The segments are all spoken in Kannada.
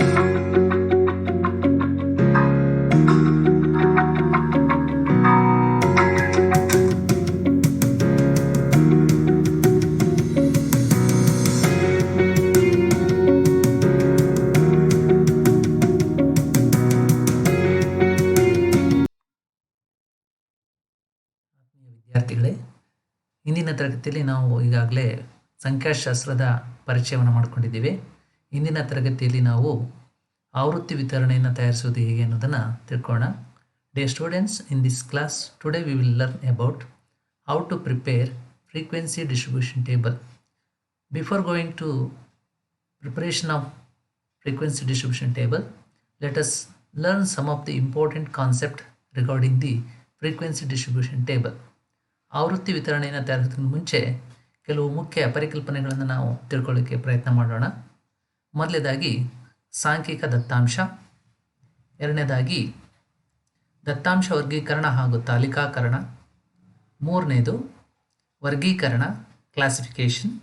ವಿದ್ಯಾರ್ಥಿಗಳೇ, ಇಂದಿನ ತರಗತಿಯಲ್ಲಿ ನಾವು ಈಗಾಗಲೇ ಸಂಖ್ಯಾಶಾಸ್ತ್ರದ ಪರಿಚಯವನ್ನು ಮಾಡಿಕೊಂಡಿದ್ದೀವಿ. ಇಂದಿನ ತರಗತಿಯಲ್ಲಿ ನಾವು ಆವೃತ್ತಿ ವಿತರಣೆಯನ್ನು ತಯಾರಿಸುವುದು ಹೇಗೆ ಅನ್ನೋದನ್ನು ತಿಳ್ಕೊಳ್ಳೋಣ. Dear students, in this class today we will learn about how to prepare frequency distribution table. Before going to preparation of frequency distribution table, let us learn some of the important concept regarding the frequency distribution table. ಆವೃತ್ತಿ ವಿತರಣೆಯನ್ನು ತಯಾರಿಸೋದಕ್ಕೆ ಮುಂಚೆ ಕೆಲವು ಮುಖ್ಯ ಪರಿಕಲ್ಪನೆಗಳನ್ನು ನಾವು ತಿಳ್ಕೊಳ್ಳೋಕ್ಕೆ ಪ್ರಯತ್ನ ಮಾಡೋಣ. ಮೊದಲನೇದಾಗಿ ಸಾಂಖ್ಯಿಕ ದತ್ತಾಂಶ, ಎರಡನೇದಾಗಿ ದತ್ತಾಂಶ ವರ್ಗೀಕರಣ ಹಾಗೂ ತಾಲಿಕಾಕರಣ, ಮೂರನೇದು ವರ್ಗೀಕರಣ ಕ್ಲಾಸಿಫಿಕೇಷನ್,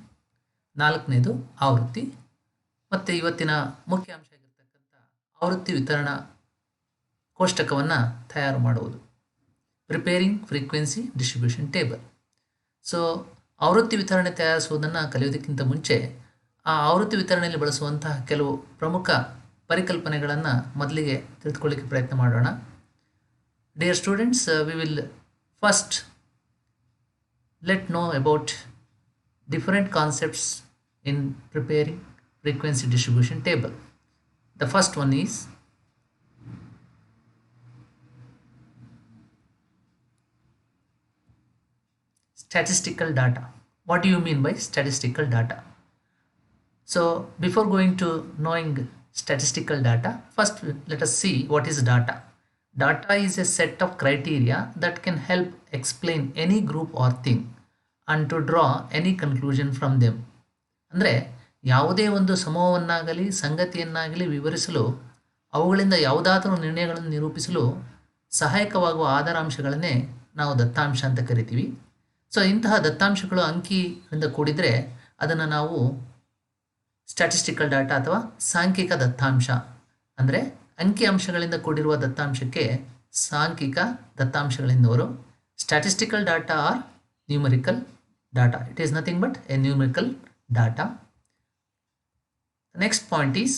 ನಾಲ್ಕನೇದು ಆವೃತ್ತಿ, ಮತ್ತು ಇವತ್ತಿನ ಮುಖ್ಯ ಅಂಶ ಆಗಿರ್ತಕ್ಕಂಥ ಆವೃತ್ತಿ ವಿತರಣಾ ಕೋಷ್ಟಕವನ್ನು ತಯಾರು ಮಾಡುವುದು, preparing frequency distribution table. So ಆವೃತ್ತಿ ವಿತರಣೆ ತಯಾರಿಸುವುದನ್ನು ಕಲಿಯೋದಕ್ಕಿಂತ ಮುಂಚೆ ಆ ಆವೃತ್ತಿ ವಿತರಣೆಯಲ್ಲಿ ಬಳಸುವಂತಹ ಕೆಲವು ಪ್ರಮುಖ ಪರಿಕಲ್ಪನೆಗಳನ್ನು ಮೊದಲಿಗೆ ತಿಳಿದುಕೊಳ್ಳಿಕ್ಕೆ ಪ್ರಯತ್ನ ಮಾಡೋಣ. Dear students, we will first let know about different concepts in preparing frequency distribution table. The first one is statistical data. What do you mean by statistical data? So before going to knowing statistical data, first let us see what is data. Data is a set of criteria that can help explain any group or thing and to draw any conclusion from them. ಅಂದರೆ ಯಾವುದೇ ಒಂದು ಸಮೂಹವನ್ನಾಗಲಿ ಸಂಗತಿಯನ್ನಾಗಲಿ ವಿವರಿಸಲು, ಅವುಗಳಿಂದ ಯಾವುದಾದರೂ ನಿರ್ಣಯಗಳನ್ನು ನಿರೂಪಿಸಲು ಸಹಾಯಕವಾಗುವ ಆಧಾರಾಂಶಗಳನ್ನೇ ನಾವು ದತ್ತಾಂಶ ಅಂತ ಕರಿತೀವಿ. ಸೊ ಇಂತಹ ದತ್ತಾಂಶಗಳು ಅಂಕಿಯಿಂದ ಕೂಡಿದರೆ ಅದನ್ನು ನಾವು ಸ್ಟ್ಯಾಟಿಸ್ಟಿಕಲ್ ಡಾಟಾ ಅಥವಾ ಸಾಂಖ್ಯಿಕ ದತ್ತಾಂಶ, ಅಂದರೆ ಅಂಕಿ ಅಂಶಗಳಿಂದ ಕೂಡಿರುವ ದತ್ತಾಂಶಕ್ಕೆ ಸಾಂಖ್ಯಿಕ ದತ್ತಾಂಶಗಳೆಂದವರು. Statistical data or numerical data. It is nothing but a numerical data. Next point is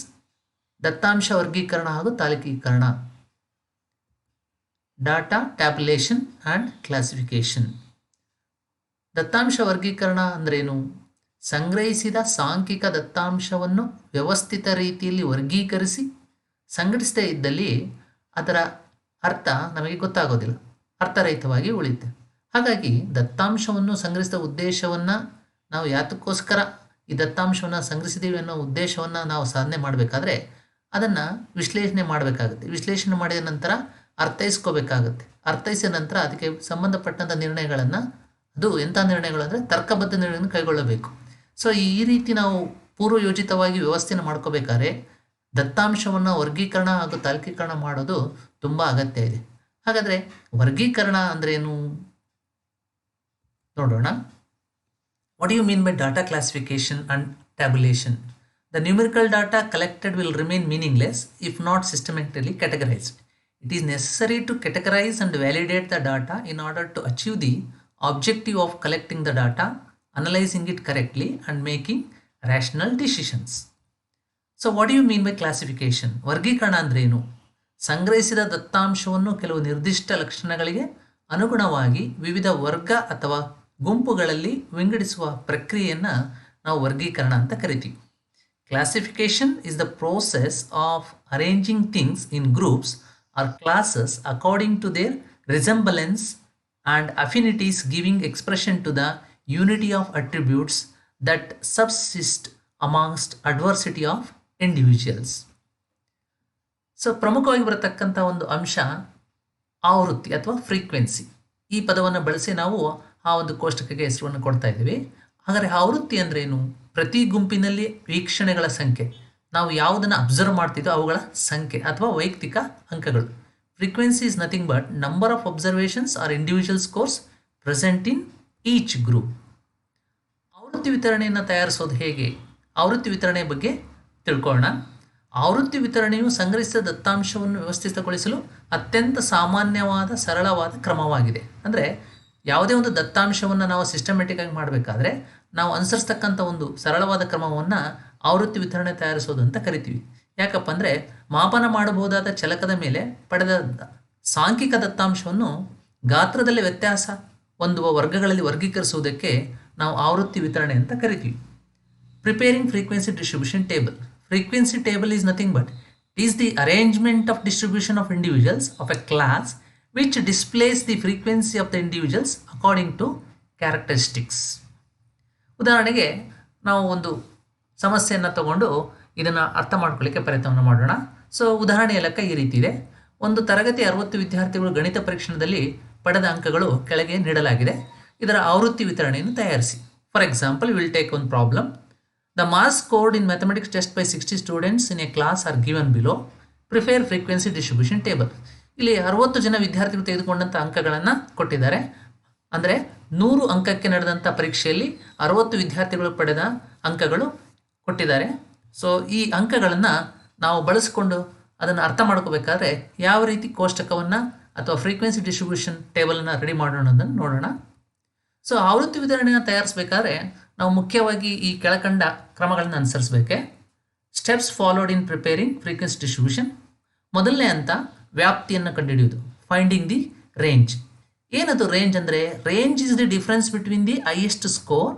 ದತ್ತಾಂಶ ವರ್ಗೀಕರಣ ಹಾಗೂ ತಾಲಿಕೀಕರಣ, ಡಾಟಾ ಟ್ಯಾಬ್ಯುಲೇಷನ್ ಆ್ಯಂಡ್ ಕ್ಲಾಸಿಫಿಕೇಷನ್. ದತ್ತಾಂಶ ವರ್ಗೀಕರಣ ಅಂದ್ರೇನು? ಸಂಗ್ರಹಿಸಿದ ಸಾಂಖ್ಯಿಕ ದತ್ತಾಂಶವನ್ನು ವ್ಯವಸ್ಥಿತ ರೀತಿಯಲ್ಲಿ ವರ್ಗೀಕರಿಸಿ ಸಂಘಟಿಸದೇ ಇದ್ದಲ್ಲಿ ಅದರ ಅರ್ಥ ನಮಗೆ ಗೊತ್ತಾಗೋದಿಲ್ಲ, ಅರ್ಥರಹಿತವಾಗಿ ಉಳಿಯುತ್ತೆ. ಹಾಗಾಗಿ ದತ್ತಾಂಶವನ್ನು ಸಂಗ್ರಹಿಸಿದ ಉದ್ದೇಶವನ್ನು ನಾವು ಯಾತಕ್ಕೋಸ್ಕರ ಈ ದತ್ತಾಂಶವನ್ನು ಸಂಗ್ರಹಿಸಿದ್ದೀವಿ ಅನ್ನೋ ಉದ್ದೇಶವನ್ನು ನಾವು ಸಾಧನೆ ಮಾಡಬೇಕಾದ್ರೆ ಅದನ್ನು ವಿಶ್ಲೇಷಣೆ ಮಾಡಬೇಕಾಗುತ್ತೆ. ವಿಶ್ಲೇಷಣೆ ಮಾಡಿದ ನಂತರ ಅರ್ಥೈಸ್ಕೋಬೇಕಾಗುತ್ತೆ. ಅರ್ಥೈಸಿದ ನಂತರ ಅದಕ್ಕೆ ಸಂಬಂಧಪಟ್ಟಂಥ ನಿರ್ಣಯಗಳನ್ನು, ಅದು ಎಂಥ ನಿರ್ಣಯಗಳು ಅಂದರೆ ತರ್ಕಬದ್ಧ ನಿರ್ಣಯಗಳನ್ನು ಕೈಗೊಳ್ಳಬೇಕು. ಸೊ ಈ ರೀತಿ ನಾವು ಪೂರ್ವಯೋಜಿತವಾಗಿ ವ್ಯವಸ್ಥೆಯನ್ನು ಮಾಡ್ಕೋಬೇಕಾದ್ರೆ ದತ್ತಾಂಶವನ್ನು ವರ್ಗೀಕರಣ ಹಾಗೂ ತಾಲಿಕೀಕರಣ ಮಾಡೋದು ತುಂಬ ಅಗತ್ಯ ಇದೆ. ಹಾಗಾದರೆ ವರ್ಗೀಕರಣ ಅಂದ್ರೇನು ನೋಡೋಣ. What do you mean by data classification and tabulation? The numerical data collected will remain meaningless if not systematically categorized. It is necessary to categorize and validate the data in order to achieve the objective of collecting the data, analyzing it correctly and making rational decisions. So what do you mean by classification? ವರ್ಗೀಕರಣ ಅಂದ್ರೇನು? ಸಂಗ್ರಹಿಸಿದ ದತ್ತಾಂಶವನ್ನು ಕೆಲವು ನಿರ್ದಿಷ್ಟ ಲಕ್ಷಣಗಳಿಗೆ ಅನುಗುಣವಾಗಿ ವಿವಿಧ ವರ್ಗ ಅಥವಾ ಗುಂಪುಗಳಲ್ಲಿ ವಿಂಗಡಿಸುವ ಪ್ರಕ್ರಿಯೆಯನ್ನು ನಾವು ವರ್ಗೀಕರಣ ಅಂತ ಕರಿತೀವಿ. Classification is the process of arranging things in groups or classes according to their resemblance and affinities, giving expression to the unity of attributes that subsist amongst adversity of individuals. So ಪ್ರಮುಖವಾಗಿ ಬರತಕ್ಕಂಥ ಒಂದು ಅಂಶ ಆವೃತ್ತಿ ಅಥವಾ ಫ್ರೀಕ್ವೆನ್ಸಿ. ಈ ಪದವನ್ನು ಬಳಸಿ ನಾವು ಆ ಒಂದು ಕೋಷ್ಟಕಕ್ಕೆ ಹೆಸರನ್ನು ಕೊಡ್ತಾ ಇದ್ದೀವಿ. ಹಾಗಾದರೆ ಆವೃತ್ತಿ ಅಂದ್ರೇನು? ಪ್ರತಿ ಗುಂಪಿನಲ್ಲಿ ವೀಕ್ಷಣೆಗಳ ಸಂಖ್ಯೆ, ನಾವು ಯಾವುದನ್ನು ಅಬ್ಸರ್ವ್ ಮಾಡ್ತಿದ್ದೋ ಅವುಗಳ ಸಂಖ್ಯೆ ಅಥವಾ ವೈಯಕ್ತಿಕ ಅಂಕಗಳು. Frequency is nothing but number of observations or individual scores present in each group. ಆವೃತ್ತಿ ವಿತರಣೆಯನ್ನು ತಯಾರಿಸೋದು ಹೇಗೆ? ಆವೃತ್ತಿ ವಿತರಣೆ ಬಗ್ಗೆ ತಿಳ್ಕೊಳ್ಳೋಣ. ಆವೃತ್ತಿ ವಿತರಣೆಯು ಸಂಗ್ರಹಿಸಿದ ದತ್ತಾಂಶವನ್ನು ವ್ಯವಸ್ಥಿತಗೊಳಿಸಲು ಅತ್ಯಂತ ಸಾಮಾನ್ಯವಾದ ಸರಳವಾದ ಕ್ರಮವಾಗಿದೆ. ಅಂದರೆ ಯಾವುದೇ ಒಂದು ದತ್ತಾಂಶವನ್ನು ನಾವು ಸಿಸ್ಟಮೆಟಿಕ್ ಆಗಿ ಮಾಡಬೇಕಾದ್ರೆ ನಾವು ಅನುಸರಿಸ್ತಕ್ಕಂಥ ಒಂದು ಸರಳವಾದ ಕ್ರಮವನ್ನು ಆವೃತ್ತಿ ವಿತರಣೆ ತಯಾರಿಸೋದು ಅಂತ ಕರಿತೀವಿ. ಯಾಕಪ್ಪ ಅಂದರೆ ಮಾಪನ ಮಾಡಬಹುದಾದ ಚಲಕದ ಮೇಲೆ ಪಡೆದ ಸಾಂಖ್ಯಿಕ ದತ್ತಾಂಶವನ್ನು ಗಾತ್ರದಲ್ಲಿ ವ್ಯತ್ಯಾಸ ಹೊಂದುವ ವರ್ಗಗಳಲ್ಲಿ ವರ್ಗೀಕರಿಸುವುದಕ್ಕೆ ನಾವು ಆವೃತ್ತಿ ವಿತರಣೆ ಅಂತ ಕರಿತೀವಿ. Preparing frequency distribution table. Frequency table is nothing but it is the arrangement of distribution of individuals of a class which displays the frequency of the individuals according to characteristics. ಉದಾಹರಣೆಗೆ ನಾವು ಒಂದು ಸಮಸ್ಯೆಯನ್ನು ತಗೊಂಡು ಇದನ್ನು ಅರ್ಥ ಮಾಡ್ಕೊಳ್ಳಿಕ್ಕೆ ಪ್ರಯತ್ನವನ್ನು ಮಾಡೋಣ. ಸೊ ಉದಾಹರಣೆಯ ಲೆಕ್ಕ ಈ ರೀತಿ ಇದೆ. ಒಂದು ತರಗತಿ 60 ವಿದ್ಯಾರ್ಥಿಗಳು ಗಣಿತ ಪರೀಕ್ಷಣದಲ್ಲಿ ಪಡೆದ ಅಂಕಗಳು ಕೆಳಗೆ ನೀಡಲಾಗಿದೆ. ಇದರ ಆವೃತ್ತಿ ವಿತರಣೆಯನ್ನು ತಯಾರಿಸಿ. For example, will take one problem. The marks scored in mathematics test by 60 students in a class are given below. Prepare frequency distribution table. ಇಲ್ಲಿ 60 ಜನ ವಿದ್ಯಾರ್ಥಿಗಳು ತೆಗೆದುಕೊಂಡಂಥ ಅಂಕಗಳನ್ನು ಕೊಟ್ಟಿದ್ದಾರೆ. ಅಂದರೆ 100 ಅಂಕಕ್ಕೆ ನಡೆದಂಥ ಪರೀಕ್ಷೆಯಲ್ಲಿ 60 ವಿದ್ಯಾರ್ಥಿಗಳು ಪಡೆದ ಅಂಕಗಳು ಕೊಟ್ಟಿದ್ದಾರೆ. ಸೊ ಈ ಅಂಕಗಳನ್ನು ನಾವು ಬಳಸಿಕೊಂಡು ಅದನ್ನು ಅರ್ಥ ಮಾಡ್ಕೋಬೇಕಾದ್ರೆ ಯಾವ ರೀತಿ ಕೋಷ್ಟಕವನ್ನು ಅಥವಾ ಫ್ರೀಕ್ವೆನ್ಸಿ ಡಿಸ್ಟ್ರಿಬ್ಯೂಷನ್ ಟೇಬಲನ್ನು ರೆಡಿ ಮಾಡೋಣ ಅನ್ನೋದನ್ನು ನೋಡೋಣ. ಸೊ ಆವೃತ್ತಿ ವಿತರಣೆಯನ್ನು ತಯಾರಿಸಬೇಕಾದ್ರೆ ನಾವು ಮುಖ್ಯವಾಗಿ ಈ ಕೆಳಕಂಡ ಕ್ರಮಗಳನ್ನು ಅನುಸರಿಸಬೇಕೆ. Steps followed in preparing frequency distribution. ಮೊದಲನೇ ಹಂತ ವ್ಯಾಪ್ತಿಯನ್ನು ಕಂಡುಹಿಡಿಯುವುದು, ಫೈಂಡಿಂಗ್ ದಿ ರೇಂಜ್. ಏನದು ರೇಂಜ್ ಅಂದರೆ, range is the difference between the highest score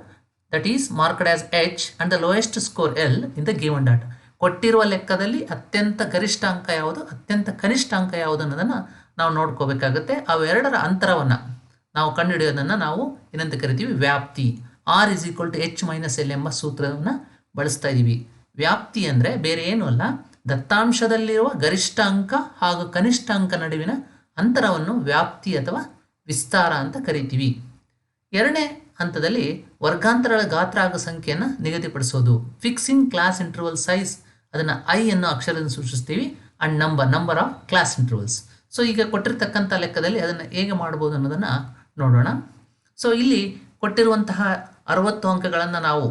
that is marked as H and the lowest score L in the given data. ಕೊಟ್ಟಿರುವ ಲೆಕ್ಕದಲ್ಲಿ ಅತ್ಯಂತ ಗರಿಷ್ಠ ಅಂಕ ಯಾವುದು, ಅತ್ಯಂತ ಕನಿಷ್ಠ ಅಂಕ ಯಾವುದು ಅನ್ನೋದನ್ನು ನಾವು ನೋಡ್ಕೋಬೇಕಾಗುತ್ತೆ. ಅವೆರಡರ ಅಂತರವನ್ನು ನಾವು ಕಂಡುಹಿಡಿಯೋದನ್ನು ನಾವು ಏನಂತ ಕರಿತೀವಿ, ವ್ಯಾಪ್ತಿ. R is equal to H minus L ಎಂಬ ಸೂತ್ರವನ್ನು ಬಳಸ್ತಾ ಇದ್ದೀವಿ. ವ್ಯಾಪ್ತಿ ಅಂದರೆ ಬೇರೆ ಏನೂ ಅಲ್ಲ, ದತ್ತಾಂಶದಲ್ಲಿರುವ ಗರಿಷ್ಠ ಅಂಕ ಹಾಗೂ ಕನಿಷ್ಠ ಅಂಕ ನಡುವಿನ ಅಂತರವನ್ನು ವ್ಯಾಪ್ತಿ ಅಥವಾ ವಿಸ್ತಾರ ಅಂತ ಕರಿತೀವಿ. ಎರಡನೇ ಹಂತದಲ್ಲಿ ವರ್ಗಾಂತರಗಳ ಗಾತ್ರ ಹಾಗೂ ಸಂಖ್ಯೆಯನ್ನು ನಿಗದಿಪಡಿಸೋದು. ಫಿಕ್ಸಿಂಗ್ ಕ್ಲಾಸ್ ಇಂಟರ್ವಲ್ ಸೈಜ್, ಅದನ್ನು I ಅನ್ನೋ ಅಕ್ಷರದಿಂದ ಸೂಚಿಸ್ತೀವಿ. And number of class intervals. So ಈಗ ಕೊಟ್ಟಿರ್ತಕ್ಕಂಥ ಲೆಕ್ಕದಲ್ಲಿ ಅದನ್ನು ಹೇಗೆ ಮಾಡ್ಬೋದು ಅನ್ನೋದನ್ನು ನೋಡೋಣ. ಸೊ ಇಲ್ಲಿ ಕೊಟ್ಟಿರುವಂತಹ 60 ಅಂಕಗಳನ್ನು ನಾವು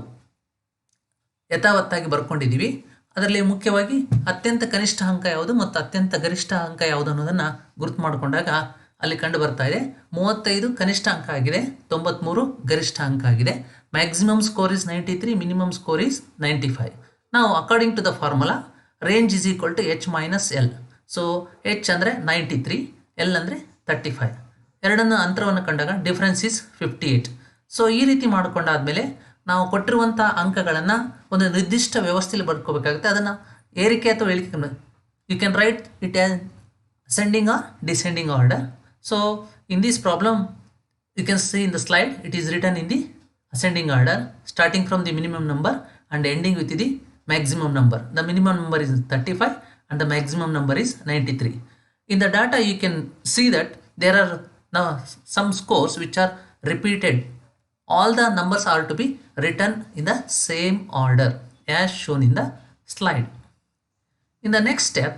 ಯಥಾವತ್ತಾಗಿ ಬರ್ಕೊಂಡಿದ್ದೀವಿ. ಅದರಲ್ಲಿ ಮುಖ್ಯವಾಗಿ ಅತ್ಯಂತ ಕನಿಷ್ಠ ಅಂಕ ಯಾವುದು ಮತ್ತು ಅತ್ಯಂತ ಗರಿಷ್ಠ ಅಂಕ ಯಾವುದು ಅನ್ನೋದನ್ನು ಗುರುತು ಮಾಡಿಕೊಂಡಾಗ ಅಲ್ಲಿ ಕಂಡು ಬರ್ತಾ ಇದೆ 35 ಕನಿಷ್ಠ ಅಂಕ ಆಗಿದೆ, 93 ಗರಿಷ್ಠ ಅಂಕ ಆಗಿದೆ. Maximum score is 93, minimum score is 95. ನಾವು according to the formula range is equal to H minus L. So H ಅಂದರೆ 93, L ಅಂದರೆ 35. ಎರಡನ್ನು ಅಂತರವನ್ನು ಕಂಡಾಗ ಡಿಫ್ರೆನ್ಸ್ ಇಸ್ 58. ಸೊ ಈ ರೀತಿ ಮಾಡಿಕೊಂಡಾದ್ಮೇಲೆ ನಾವು ಕೊಟ್ಟಿರುವಂಥ ಅಂಕಗಳನ್ನು ಒಂದು ನಿರ್ದಿಷ್ಟ ವ್ಯವಸ್ಥೆಯಲ್ಲಿ ಬರ್ಕೋಬೇಕಾಗುತ್ತೆ. ಅದನ್ನು ಏರಿಕೆ ಅಥವಾ ಇಳಿಕೆ, you can write it as ascending or descending order. So in this problem you can see in the slide, it is written in the ascending order starting from the minimum number and ending with the maximum number. The minimum number is 35 and the maximum number is 93. In the data you can see that there are now some scores which are repeated. All the numbers are to be written in the same order as shown in the slide. In the next step,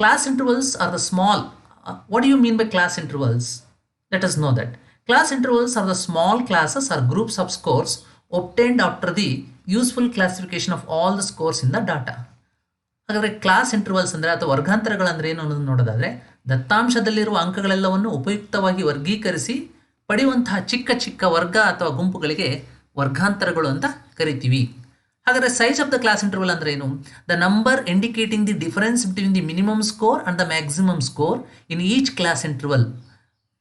class intervals are the small. What do you mean by class intervals? Let us know that. Class intervals are the small classes or groups of scores obtained after the useful classification of all the scores in the data. ಹಾಗಾದರೆ ಕ್ಲಾಸ್ ಇಂಟರ್ವಲ್ಸ್ ಅಂದರೆ ಅಥವಾ ವರ್ಗಾಂತರಗಳಂದರೆ ಏನು ಅನ್ನೋದನ್ನು ನೋಡೋದಾದರೆ, ದತ್ತಾಂಶದಲ್ಲಿರುವ ಅಂಕಗಳೆಲ್ಲವನ್ನು ಉಪಯುಕ್ತವಾಗಿ ವರ್ಗೀಕರಿಸಿ ಪಡೆಯುವಂತಹ ಚಿಕ್ಕ ಚಿಕ್ಕ ವರ್ಗ ಅಥವಾ ಗುಂಪುಗಳಿಗೆ ವರ್ಗಾಂತರಗಳು ಅಂತ ಕರಿತೀವಿ. ಹಾಗಾದರೆ size of the class interval ಅಂದರೆ ಏನು? The number indicating the difference between the minimum score and the maximum score in each class interval.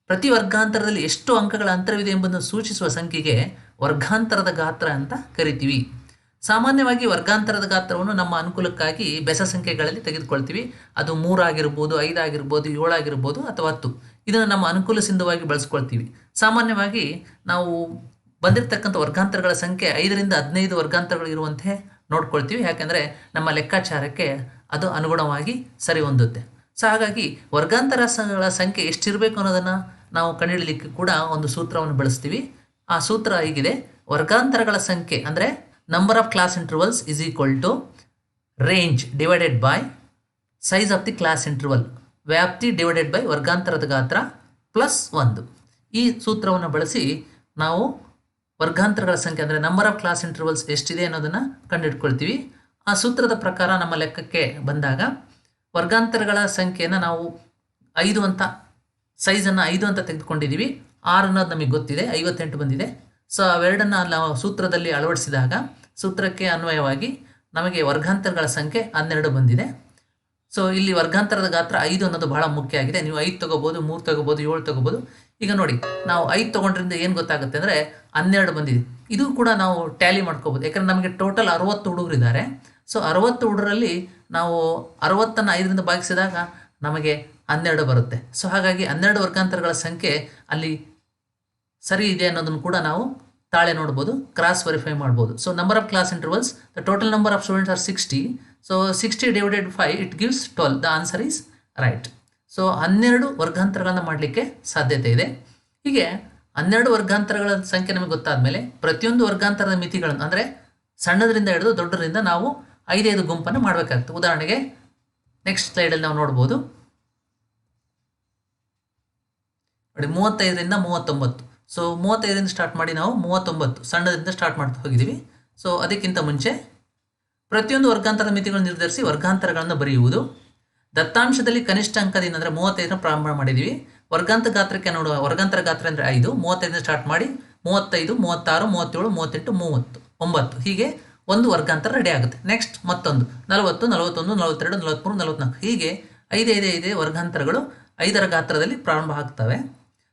ಪ್ರತಿ ವರ್ಗಾಂತರದಲ್ಲಿ ಎಷ್ಟು ಅಂಕಗಳ ಅಂತರವಿದೆ ಎಂಬುದನ್ನು ಸೂಚಿಸುವ ಸಂಖ್ಯೆಗೆ ವರ್ಗಾಂತರದ ಗಾತ್ರ ಅಂತ ಕರಿತೀವಿ. ಸಾಮಾನ್ಯವಾಗಿ ವರ್ಗಾಂತರದ ಗಾತ್ರವನ್ನು ನಮ್ಮ ಅನುಕೂಲಕ್ಕಾಗಿ ಬೆಸ ಸಂಖ್ಯೆಗಳಲ್ಲಿ ತೆಗೆದುಕೊಳ್ತೀವಿ. ಅದು 3 ಆಗಿರ್ಬೋದು, 5 ಆಗಿರ್ಬೋದು, 7 ಆಗಿರ್ಬೋದು ಅಥವಾ 10. ಇದನ್ನು ನಮ್ಮ ಅನುಕೂಲ ಸಿಂಧುವಾಗಿ ಬಳಸ್ಕೊಳ್ತೀವಿ. ಸಾಮಾನ್ಯವಾಗಿ ನಾವು ಬಂದಿರತಕ್ಕಂಥ ವರ್ಗಾಂತರಗಳ ಸಂಖ್ಯೆ 5ರಿಂದ 15 ವರ್ಗಾಂತರಗಳು ಇರುವಂತೆ ನೋಡ್ಕೊಳ್ತೀವಿ. ಯಾಕೆಂದರೆ ನಮ್ಮ ಲೆಕ್ಕಾಚಾರಕ್ಕೆ ಅದು ಅನುಗುಣವಾಗಿ ಸರಿ ಹೊಂದುತ್ತೆ. ಸೊ ಹಾಗಾಗಿ ವರ್ಗಾಂತರಗಳ ಸಂಖ್ಯೆ ಎಷ್ಟಿರಬೇಕು ಅನ್ನೋದನ್ನು ನಾವು ಕಂಡುಹಿಡಲಿಕ್ಕೆ ಕೂಡ ಒಂದು ಸೂತ್ರವನ್ನು ಬಳಸ್ತೀವಿ. ಆ ಸೂತ್ರ ಹೀಗಿದೆ: ವರ್ಗಾಂತರಗಳ ಸಂಖ್ಯೆ ಅಂದರೆ number of class intervals is equal to range divided by size of the class interval, ವ್ಯಾಪ್ತಿ ಡಿವೈಡೆಡ್ ಬೈ ವರ್ಗಾಂತರದ ಗಾತ್ರ ಪ್ಲಸ್ 1. ಈ ಸೂತ್ರವನ್ನು ಬಳಸಿ ನಾವು ವರ್ಗಾಂತರಗಳ ಸಂಖ್ಯೆ ಅಂದರೆ ನಂಬರ್ ಆಫ್ ಕ್ಲಾಸ್ ಇಂಟರ್ವಲ್ಸ್ ಎಷ್ಟಿದೆ ಅನ್ನೋದನ್ನು ಕಂಡುಹಿಡ್ಕೊಳ್ತೀವಿ. ಆ ಸೂತ್ರದ ಪ್ರಕಾರ ನಮ್ಮ ಲೆಕ್ಕಕ್ಕೆ ಬಂದಾಗ ವರ್ಗಾಂತರಗಳ ಸಂಖ್ಯೆಯನ್ನು ನಾವು 5 ಅಂತ ಸೈಜನ್ನು 5 ಅಂತ ತೆಗೆದುಕೊಂಡಿದ್ದೀವಿ. 6 ಅನ್ನೋದು ನಮಗೆ ಗೊತ್ತಿದೆ, 58 ಬಂದಿದೆ. ಸೊ ಅವೆರಡನ್ನು ನಾವು ಸೂತ್ರದಲ್ಲಿ ಅಳವಡಿಸಿದಾಗ ಸೂತ್ರಕ್ಕೆ ಅನ್ವಯವಾಗಿ ನಮಗೆ ವರ್ಗಾಂತರಗಳ ಸಂಖ್ಯೆ 12 ಬಂದಿದೆ. ಸೊ ಇಲ್ಲಿ ವರ್ಗಾಂತರದ ಗಾತ್ರ 5 ಅನ್ನೋದು ಬಹಳ ಮುಖ್ಯ ಆಗಿದೆ. ನೀವು 5 ತಗೋಬೋದು, 3 ತಗೋಬೋದು, 7 ತಗೋಬೋದು. ಈಗ ನೋಡಿ, ನಾವು 5 ತೊಗೊಂಡ್ರಿಂದ ಏನು ಗೊತ್ತಾಗುತ್ತೆ ಅಂದರೆ 12 ಬಂದಿದೆ. ಇದು ಕೂಡ ನಾವು ಟ್ಯಾಲಿ ಮಾಡ್ಕೋಬೋದು, ಯಾಕಂದರೆ ನಮಗೆ ಟೋಟಲ್ 60 ಹುಡುಗರಿದ್ದಾರೆ. ಸೊ 60 ಹುಡುಗರಲ್ಲಿ ನಾವು 60ಅನ್ನು 5ರಿಂದ ಭಾಗಿಸಿದಾಗ ನಮಗೆ 12 ಬರುತ್ತೆ. ಸೊ ಹಾಗಾಗಿ 12 ವರ್ಗಾಂತರಗಳ ಸಂಖ್ಯೆ ಅಲ್ಲಿ ಸರಿ ಇದೆ ಅನ್ನೋದನ್ನು ಕೂಡ ನಾವು ತಾಳೆ ನೋಡ್ಬೋದು, ಕ್ರಾಸ್ ವೆರಿಫೈ ಮಾಡ್ಬೋದು. So number of class intervals, the total number of students R 60. So 60 divided 5 it gives 12. The answer is right. So 12 ವರ್ಗಾಂತರಗಳನ್ನು ಮಾಡಲಿಕ್ಕೆ ಸಾಧ್ಯತೆ ಇದೆ. ಹೀಗೆ 12 ವರ್ಗಾಂತರಗಳ ಸಂಖ್ಯೆ ನಮಗೆ ಗೊತ್ತಾದ ಮೇಲೆ ಪ್ರತಿಯೊಂದು ವರ್ಗಾಂತರದ ಮಿತಿಗಳನ್ನು ಅಂದರೆ ಸಣ್ಣದರಿಂದ ಹಿಡಿದು ದೊಡ್ಡರಿಂದ ನಾವು 5 ಗುಂಪನ್ನು ಮಾಡಬೇಕಾಗ್ತದೆ. ಉದಾಹರಣೆಗೆ ನೆಕ್ಸ್ಟ್ ಸ್ಲೈಡಲ್ಲಿ ನಾವು ನೋಡ್ಬೋದು ನೋಡಿ, 35ರಿಂದ 39. ಸೊ 35ರಿಂದ ಸ್ಟಾರ್ಟ್ ಮಾಡಿ ನಾವು 39 ಸಣ್ಣದಿಂದ ಸ್ಟಾರ್ಟ್ ಮಾಡ್ತಾ ಹೋಗಿದ್ದೀವಿ. ಸೊ ಅದಕ್ಕಿಂತ ಮುಂಚೆ ಪ್ರತಿಯೊಂದು ವರ್ಗಾಂತರದ ಮಿತಿಗಳನ್ನು ನಿರ್ಧರಿಸಿ ವರ್ಗಾಂತರಗಳನ್ನು ಬರೆಯುವುದು. ದತ್ತಾಂಶದಲ್ಲಿ ಕನಿಷ್ಠ ಅಂಕದಿಂದ ಅಂದರೆ 35ನ ಪ್ರಾರಂಭ ಮಾಡಿದ್ದೀವಿ. ವರ್ಗಾಂತರ ಗಾತ್ರಕ್ಕೆ ನೋಡುವ ವರ್ಗಾಂತರ ಗಾತ್ರ ಅಂದರೆ 5. 35ರಿಂದ ಸ್ಟಾರ್ಟ್ ಮಾಡಿ 35, 36, 37, 38, 30, 9 ಹೀಗೆ ಒಂದು ವರ್ಗಾಂತರ ರೆಡಿ ಆಗುತ್ತೆ. ನೆಕ್ಸ್ಟ್ ಮತ್ತೊಂದು 40, 41, 42, 43, 44 ಹೀಗೆ 5 ವರ್ಗಾಂತರಗಳು 5ರ ಗಾತ್ರದಲ್ಲಿ ಪ್ರಾರಂಭ ಆಗ್ತವೆ.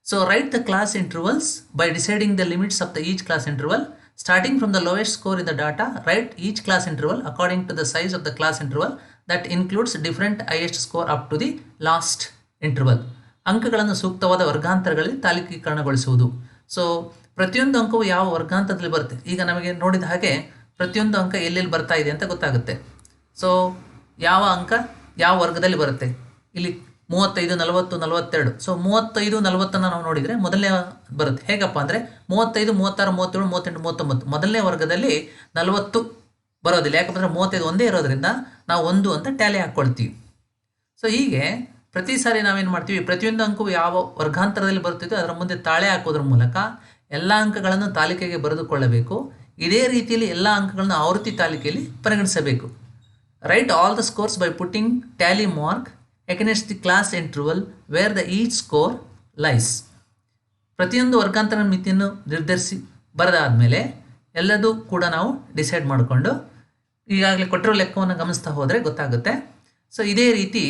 So write the class intervals by deciding the limits of each class interval. Starting from the lowest score in the data, write each class interval according to the size of the class interval that includes different highest score up to the last interval. ಅಂಕಗಳನ್ನು ಸೂಕ್ತವಾದ ವರ್ಗಾಂತರಗಳಲ್ಲಿ ತಾಲಿಕೀಕರಣಗೊಳಿಸುವುದು. ಸೊ ಪ್ರತಿಯೊಂದು ಅಂಕವು ಯಾವ ವರ್ಗಾಂತರದಲ್ಲಿ ಬರುತ್ತೆ, ಈಗ ನಮಗೆ ನೋಡಿದ ಹಾಗೆ ಪ್ರತಿಯೊಂದು ಅಂಕ ಎಲ್ಲೆಲ್ಲಿ ಬರ್ತಾ ಇದೆ ಅಂತ ಗೊತ್ತಾಗುತ್ತೆ. ಸೊ ಯಾವ ಅಂಕ ಯಾವ ವರ್ಗದಲ್ಲಿ ಬರುತ್ತೆ, ಇಲ್ಲಿ 35, 40, 42. ಸೊ 35, 40 ನಾವು ನೋಡಿದರೆ ಮೊದಲನೇ ಬರುತ್ತೆ. ಹೇಗಪ್ಪ ಅಂದರೆ 35, 36, 37, 38, 39 ಮೊದಲನೇ ವರ್ಗದಲ್ಲಿ 40 ಬರೋದಿಲ್ಲ. ಯಾಕಂದರೆ 35 ಒಂದೇ ಇರೋದ್ರಿಂದ ನಾವು 1 ಅಂತ ಟ್ಯಾಲಿ ಹಾಕ್ಕೊಳ್ತೀವಿ. ಸೊ ಹೀಗೆ ಪ್ರತಿ ಸಾರಿ ನಾವೇನು ಮಾಡ್ತೀವಿ, ಪ್ರತಿಯೊಂದು ಅಂಕವು ಯಾವ ವರ್ಗಾಂತರದಲ್ಲಿ ಬರುತ್ತಿದೆಯೋ ಅದರ ಮುಂದೆ ತಾಳೆ ಹಾಕೋದ್ರ ಮೂಲಕ ಎಲ್ಲ ಅಂಕಗಳನ್ನು ತಾಲಿಕೆಗೆ ಬರೆದುಕೊಳ್ಳಬೇಕು. ಇದೇ ರೀತಿಯಲ್ಲಿ ಎಲ್ಲ ಅಂಕಗಳನ್ನು ಆವೃತ್ತಿ ತಾಲಿಕೆಯಲ್ಲಿ ಪರಿಗಣಿಸಬೇಕು. Right all the scores by putting Tally mark against the class interval where the each score lies. ಪ್ರತಿಯೊಂದು ವರ್ಗಾಂತರ ಮಿತಿಯನ್ನು ನಿರ್ಧರಿಸಿ ಬರೆದಾದ್ಮೇಲೆ ಎಲ್ಲದೂ ಕೂಡ ನಾವು ಡಿಸೈಡ್ ಮಾಡಿಕೊಂಡು ಈಗಾಗಲೇ ಕೊಟ್ಟಿರೋ ಲೆಕ್ಕವನ್ನು ಗಮನಿಸ್ತಾ ಹೋದರೆ ಗೊತ್ತಾಗುತ್ತೆ. ಸೊ ಇದೇ ರೀತಿ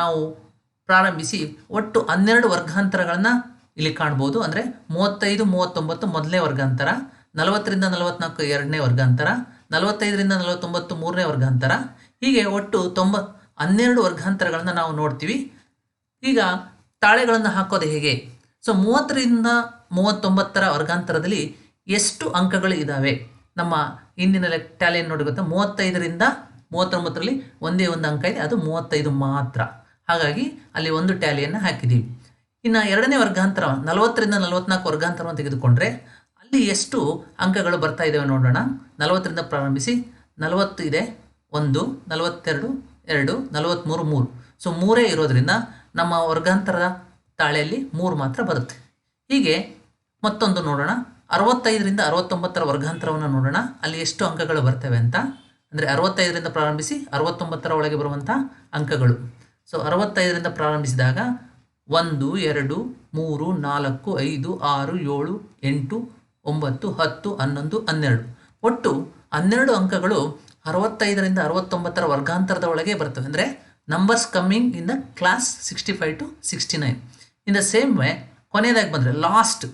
ನಾವು ಪ್ರಾರಂಭಿಸಿ ಒಟ್ಟು 12 ವರ್ಗಾಂತರಗಳನ್ನು ಇಲ್ಲಿ ಕಾಣ್ಬೋದು. ಅಂದರೆ 35, 39 ಮೊದಲನೇ ವರ್ಗಾಂತರ, 40ರಿಂದ 44 ಎರಡನೇ ವರ್ಗಾಂತರ, 45ರಿಂದ 49 ಮೂರನೇ ವರ್ಗಾಂತರ, ಹೀಗೆ ಒಟ್ಟು 12 ವರ್ಗಾಂತರಗಳನ್ನು ನಾವು ನೋಡ್ತೀವಿ. ಈಗ ತಾಳೆಗಳನ್ನು ಹಾಕೋದು ಹೇಗೆ? ಸೊ 30ರಿಂದ 39ರ ವರ್ಗಾಂತರದಲ್ಲಿ ಎಷ್ಟು ಅಂಕಗಳು ಇದ್ದಾವೆ? ನಮ್ಮ ಹಿಂದಿನ ಟ್ಯಾಲಿಯನ್ನು ನೋಡಿ ಗೊತ್ತಾ, 35ರಿಂದ 39ರಲ್ಲಿ ಒಂದೇ ಒಂದು ಅಂಕ ಇದೆ, ಅದು 35 ಮಾತ್ರ. ಹಾಗಾಗಿ ಅಲ್ಲಿ ಒಂದು ಟ್ಯಾಲಿಯನ್ನು ಹಾಕಿದ್ದೀವಿ. ಇನ್ನು ಎರಡನೇ ವರ್ಗಾಂತರ 40ರಿಂದ 44 ವರ್ಗಾಂತರವನ್ನು ತೆಗೆದುಕೊಂಡ್ರೆ ಅಲ್ಲಿ ಎಷ್ಟು ಅಂಕಗಳು ಬರ್ತಾ ಇದ್ದಾವೆ ನೋಡೋಣ. 40ರಿಂದ ಪ್ರಾರಂಭಿಸಿ 40 ಇದೆ 1, 42 2, 43 3. ಸೊ 3 ಇರೋದ್ರಿಂದ ನಮ್ಮ ವರ್ಗಾಂತರದ ತಾಳೆಯಲ್ಲಿ 3 ಮಾತ್ರ ಬರುತ್ತೆ. ಹೀಗೆ ಮತ್ತೊಂದು ನೋಡೋಣ, 65ರಿಂದ 69ರ ವರ್ಗಾಂತರವನ್ನು ನೋಡೋಣ. ಅಲ್ಲಿ ಎಷ್ಟು ಅಂಕಗಳು ಬರ್ತವೆ ಅಂತ. ಅಂದರೆ 65ರಿಂದ ಪ್ರಾರಂಭಿಸಿ 69ರ ಒಳಗೆ ಬರುವಂಥ ಅಂಕಗಳು. ಸೊ 65ರಿಂದ ಪ್ರಾರಂಭಿಸಿದಾಗ 1 2 3 4 5 6 7 8 9 10 11 12 ಒಟ್ಟು 12 ಅಂಕಗಳು 65ರಿಂದ 69ರ ವರ್ಗಾಂತರದ ಒಳಗೆ ಬರ್ತವೆ. ಅಂದರೆ numbers coming in the class 65 to 69. In the same way ಕೊನೆಯದಾಗಿ ಬಂದರೆ last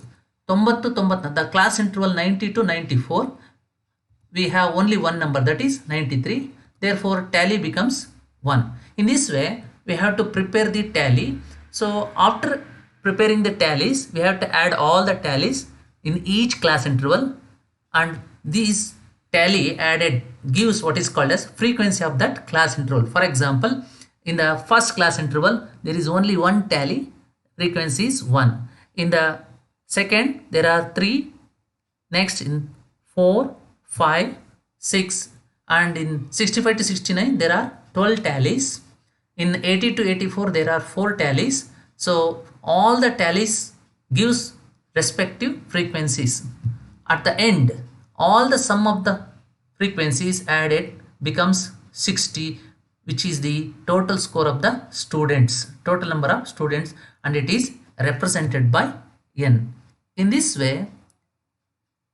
90 90 the class interval 90 to 94 we have only one number, that is 93. Therefore tally becomes 1. In this way we have to prepare the tally. So after preparing the tallies we have to add all the tallies in each class interval, and these tally added gives what is called as frequency of that class interval. For example, in the first class interval there is only one tally, frequency is 1. In the second there are 3, next in 4, 5, 6, and in 65 to 69 there are 12 tallies. In 80 to 84 there are 4 tallies. So all the tallies gives respective frequencies. At the end all the sum of the frequencies added becomes 60, which is the total score of the students, total number of students, and it is represented by n. In this way,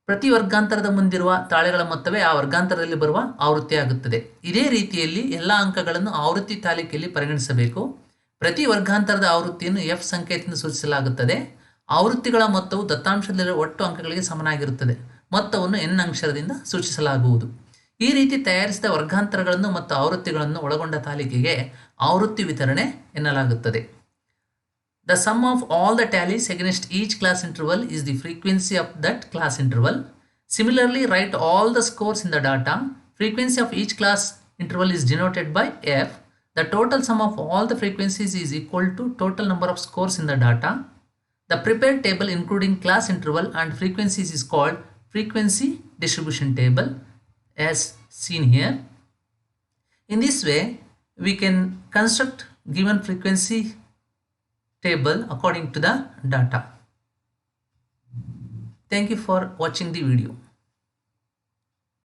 ಪ್ರತಿ ವರ್ಗಾಂತರದ ಮುಂದಿರುವ ತಾಳೆಗಳ ಮೊತ್ತವೇ ಆ ವರ್ಗಾಂತರದಲ್ಲಿ ಬರುವ ಆವೃತ್ತಿ ಆಗುತ್ತದೆ. ಇದೇ ರೀತಿಯಲ್ಲಿ ಎಲ್ಲ ಅಂಕಗಳನ್ನು ಆವೃತ್ತಿ ತಾಲಿಕೆಯಲ್ಲಿ ಪರಿಗಣಿಸಬೇಕು. ಪ್ರತಿ ವರ್ಗಾಂತರದ ಆವೃತ್ತಿಯನ್ನು ಎಫ್ ಸಂಕೇತದಿಂದ ಸೂಚಿಸಲಾಗುತ್ತದೆ. ಆವೃತ್ತಿಗಳ ಮೊತ್ತವು ದತ್ತಾಂಶದಲ್ಲಿರುವ ಒಟ್ಟು ಅಂಕಗಳಿಗೆ ಸಮನಾಗಿರುತ್ತದೆ. ಮೊತ್ತವನ್ನು ಎನ್ ಅಕ್ಷರದಿಂದ ಸೂಚಿಸಲಾಗುವುದು. ಈ ರೀತಿ ತಯಾರಿಸಿದ ವರ್ಗಾಂತರಗಳನ್ನು ಮತ್ತು ಆವೃತ್ತಿಗಳನ್ನು ಒಳಗೊಂಡ ತಾಲಿಕೆಗೆ ಆವೃತ್ತಿ ವಿತರಣೆ ಎನ್ನಲಾಗುತ್ತದೆ. The sum of all the tallies against each class interval is the frequency of that class interval. Similarly, write all the scores in the data. Frequency of each class interval is denoted by F. The total sum of all the frequencies is equal to total number of scores in the data. The prepared table including class interval and frequencies is called frequency distribution table, as seen here. In this way, we can construct given frequency table according to the data. Thank you for watching the video.